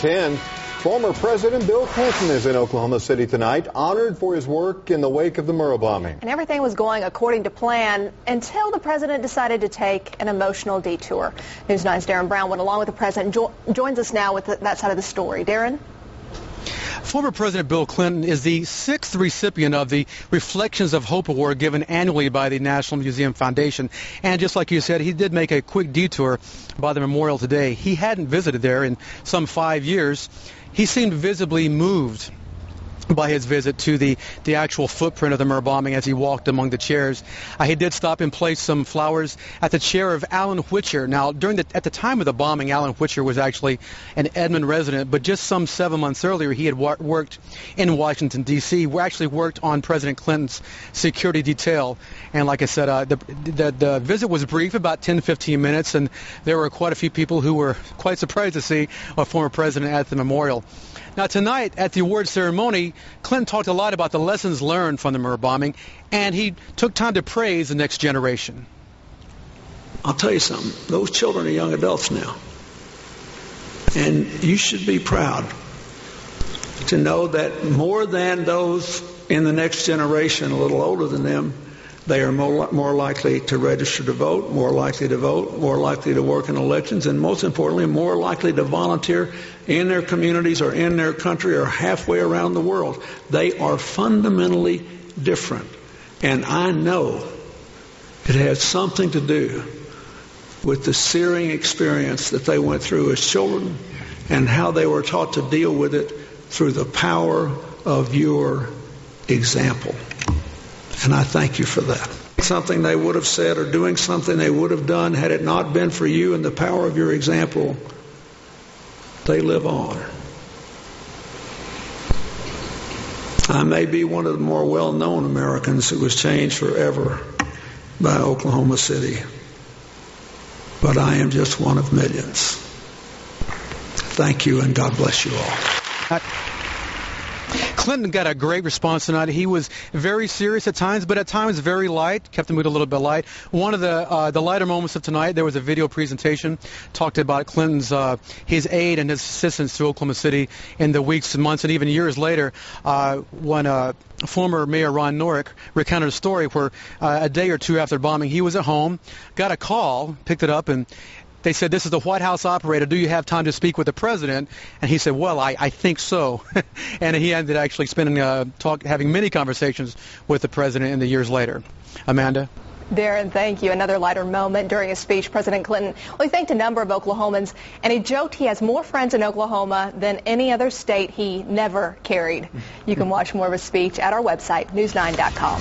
10. Former President Bill Clinton is in Oklahoma City tonight, honored for his work in the wake of the Murrah bombing. And everything was going according to plan until the president decided to take an emotional detour. News 9's Darren Brown went along with the president, joins us now with that side of the story. Darren? Former President Bill Clinton is the 6th recipient of the Reflections of Hope Award given annually by the National Museum Foundation. And just like you said, he did make a quick detour by the memorial today. He hadn't visited there in some 5 years. He seemed visibly moved by his visit to the actual footprint of the Murrah bombing as he walked among the chairs. He did stop and place some flowers at the chair of Alan Whitcher. Now, at the time of the bombing, Alan Whitcher was actually an Edmond resident, but just some 7 months earlier, he had worked in Washington, D.C., actually worked on President Clinton's security detail. And like I said, the visit was brief, about 10-15 minutes, and there were quite a few people who were quite surprised to see a former president at the memorial. Now, tonight at the award ceremony, Clinton talked a lot about the lessons learned from the Murrah bombing, and he took time to praise the next generation. I'll tell you something. Those children are young adults now. And you should be proud to know that more than those in the next generation, a little older than them, they are more likely to register to vote, more likely to work in elections, and most importantly, more likely to volunteer in their communities or in their country or halfway around the world. They are fundamentally different. And I know it has something to do with the searing experience that they went through as children and how they were taught to deal with it through the power of your example. And I thank you for that. Something they would have said or doing something they would have done had it not been for you and the power of your example, they live on. I may be one of the more well-known Americans who was changed forever by Oklahoma City, but I am just one of millions. Thank you, and God bless you all. Clinton got a great response tonight. He was very serious at times, but at times very light, kept the mood a little bit light. One of the lighter moments of tonight, there was a video presentation, talked about Clinton's his aid and his assistance to Oklahoma City in the weeks and months and even years later when former Mayor Ron Norick recounted a story where a day or two after the bombing, he was at home, got a call, picked it up, and they said, "This is the White House operator. Do you have time to speak with the president?" And he said, "Well, I think so." And he ended actually having many conversations with the president in the years later. Amanda? Darren, thank you. Another lighter moment during his speech, President Clinton, well, he thanked a number of Oklahomans, and he joked he has more friends in Oklahoma than any other state he never carried. You can watch more of his speech at our website, news9.com.